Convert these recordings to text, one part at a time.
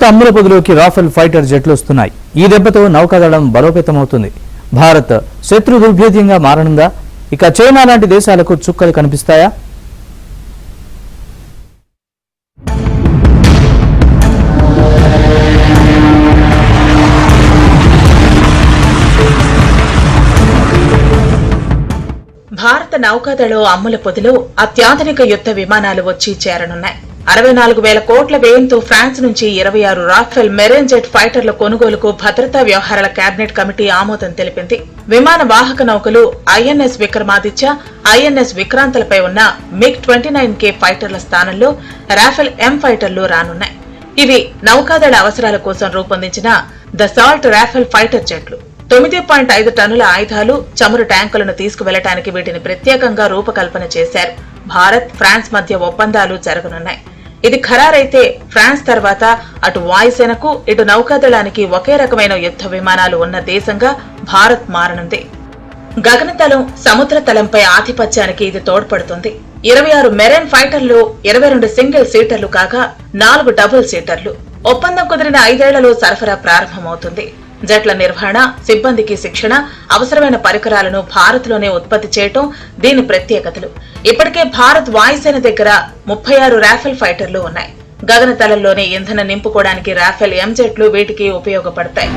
అమ్ముల పొదిలోకి Rafale fighter జెట్లు వస్తున్నాయి. ఈ దెబ్బతో నౌకాదళం బలోపేతమవుతుంది. భారత్ శత్రు దుర్భేద్యంగా మారనుందా? ఇక చైనా లాంటి దేశాలకు చుక్కలు కనిపిస్తాయా? భారత నౌకాదళం అమ్ముల పొదిలో అత్యాధునిక యుద్ధ విమానాలు వచ్చి చేరనున్నాయి. 64,000 కోట్ల వ్యయంతో ఫ్రాన్స్ నుంచి 26 రాఫెల్ మెరైన్ జెట్ ఫైటర్ల కొనుగోలుకు భద్రతా వ్యవహారాల కేబినెట్ కమిటీ ఆమోదం తెలిపింది. విమాన వాహక నౌకలు ఐఎన్ఎస్ విక్రమాదిత్య, ఐఎన్ఎస్ విక్రాంతలపై ఉన్న MiG-29K ఫైటర్ల స్థానంలో రాఫెల్ M ఫైటర్లు రానున్నాయి. ఇవి నౌకాదళ అవసరాల కోసం రూపొందించిన దసాల్ట్ రాఫెల్ ఫైటర్ జెట్లు. 9.5 టన్నుల ఆయుధాలు, చమురు ట్యాంకులను తీసుకువెళ్లడానికి వీటిని ప్రత్యేకంగా రూపకల్పన చేశారు. భారత్, ఫ్రాన్స్ మధ్య ఒప్పందాలు జరగనున్నాయి. ఇది ఖరారైతే ఫ్రాన్స్ తర్వాత అటు వాయుసేనకు, ఇటు నౌకాదళానికి ఒకే రకమైన యుద్ధ విమానాలు ఉన్న దేశంగా భారత్ మారనుంది. గగనతలం, సముద్ర తలంపై ఆధిపత్యానికి ఇది తోడ్పడుతుంది. 26 మెరైన్ ఫైటర్లు, 22 సింగిల్ సీటర్లు కాగా 4 డబుల్ సీటర్లు. ఒప్పందం కుదిరిన 5 ఏళ్లలో సరఫరా ప్రారంభమవుతుంది. జట్ల నిర్వహణ, సిబ్బందికి శిక్షణ, అవసరమైన పరికరాలను భారత్లోనే ఉత్పత్తి చేయటం దీని ప్రత్యేకతలు. ఇప్పటికే భారత్ వాయుసేన దగ్గర 36 రాఫెల్ ఫైటర్లు ఉన్నాయి. గగనతలంలోనే ఇంధనం నింపుకోవడానికి రాఫెల్ M జెట్లు వీటికి ఉపయోగపడతాయి.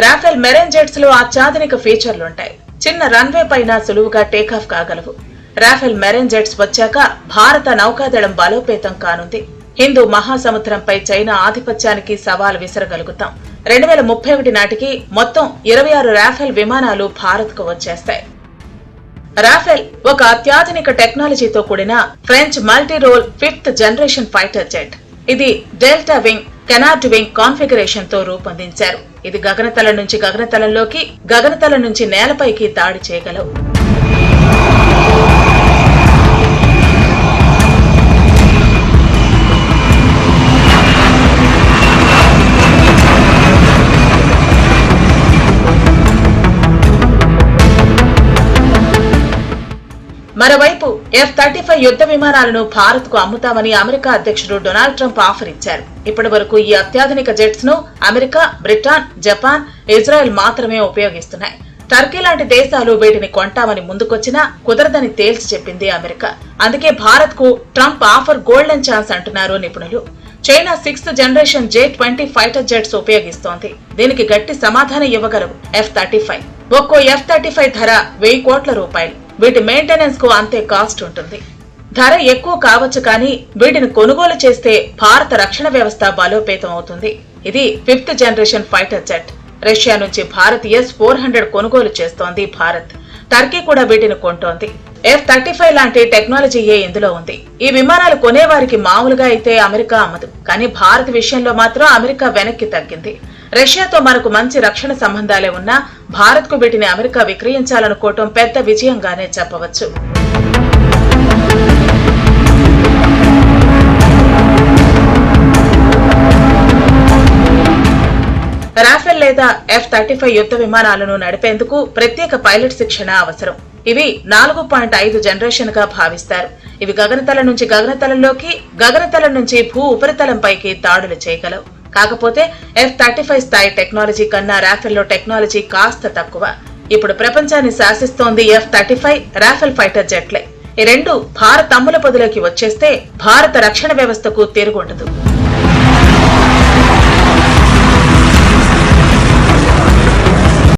రాఫెల్ మెరైన్ జెట్స్ లో అత్యాధునిక ఫీచర్లుంటాయి. చిన్న రన్వే పైన సులువుగా టేకాఫ్ కాగలవు. రాఫెల్ మెరైన్ జెట్స్ వచ్చాక భారత నౌకాదళం బలోపేతం కానుంది. హిందూ మహాసముద్రంపై చైనా ఆధిపత్యానికి సవాల్ విసరగలుగుతాం. 2031 నాటికి మొత్తం 26 రాఫెల్ విమానాలు భారత్ కు వచ్చేస్తాయి. రాఫెల్ ఒక అత్యాధునిక టెక్నాలజీతో కూడిన French multi role 5th generation fighter jet. ఇది delta wing, canard wing configuration తో రూపొందించారు. ఇది గగనతలం నుంచి గగనతలంలోకి, గగనతలం నుంచి నేలపైకి దాడి చేయగలవు. మరోవైపు F-35 యుద్ధ విమానాలను భారత్ కు అమ్ముతామని అమెరికా అధ్యక్షుడు డొనాల్డ్ ట్రంప్ ఆఫర్ ఇచ్చారు. ఇప్పటి వరకు ఈ అత్యాధునిక జెట్స్ ను అమెరికా, బ్రిటన్, జపాన్, ఇజ్రాయెల్ మాత్రమే ఉపయోగిస్తున్నాయి. టర్కీ లాంటి దేశాలు వీటిని కొంటామని ముందుకొచ్చినా కుదరదని తేల్చి చెప్పింది అమెరికా. అందుకే భారత్ కు ట్రంప్ ఆఫర్ గోల్డెన్ ఛాన్స్ అంటున్నారు నిపుణులు. China 6th generation J-20 fighter jets ఉపయోగిస్తోంది. దీనికి గట్టి సమాధానం ఇవ్వగలవు F-35. ఒక్కో F-35 ధర 1000 కోట్ల రూపాయలు. వీటి మెయింటెనెన్స్ కు అంతే కాస్ట్ ఉంటుంది. ధర ఎక్కువ కావచ్చు, కానీ వీటిని కొనుగోలు చేస్తే భారత రక్షణ వ్యవస్థ బలోపేతం అవుతుంది. ఇది 5th generation fighter jet. Russia నుంచి భారత్ S-400 కొనుగోలు చేస్తోంది భారత్. టర్కీ కూడా వీటిని కొంటోంది. F-35 లాంటి టెక్నాలజీయే ఇందులో ఉంది. ఈ విమానాలు కొనేవారికి మామూలుగా అయితే అమెరికా అమ్మదు, కానీ భారత్ విషయంలో మాత్రం అమెరికా వెనక్కి తగ్గింది. రష్యాతో మనకు మంచి రక్షణ సంబంధాలే ఉన్నా భారత్ కు వీటిని అమెరికా విక్రయించాలనుకోవటం పెద్ద విజయంగానే చెప్పవచ్చు. రాఫెల్ లేదా F-35 యుద్ధ విమానాలను నడిపేందుకు ప్రత్యేక పైలట్ శిక్షణ అవసరం. ఇవి 4.5 జనరేషన్ గా భావిస్తారు. ఇవి గగనతలం నుంచి గగనతలంలోకి, గగనతలం నుంచి భూ ఉపరితలంపైకి దాడులు చేయగలవు. కాకపోతే F-35 స్థాయి టెక్నాలజీ కన్నా రాఫెల్ లో టెక్నాలజీ కాస్త తక్కువ. ఇప్పుడు ప్రపంచాన్ని శాసిస్తోంది F-35 రాఫెల్ ఫైటర్ జెట్లే. ఈ రెండు భారత్ అమ్ముల పొదిలోకి వచ్చేస్తే భారత రక్షణ వ్యవస్థకు తిరుగుండదు.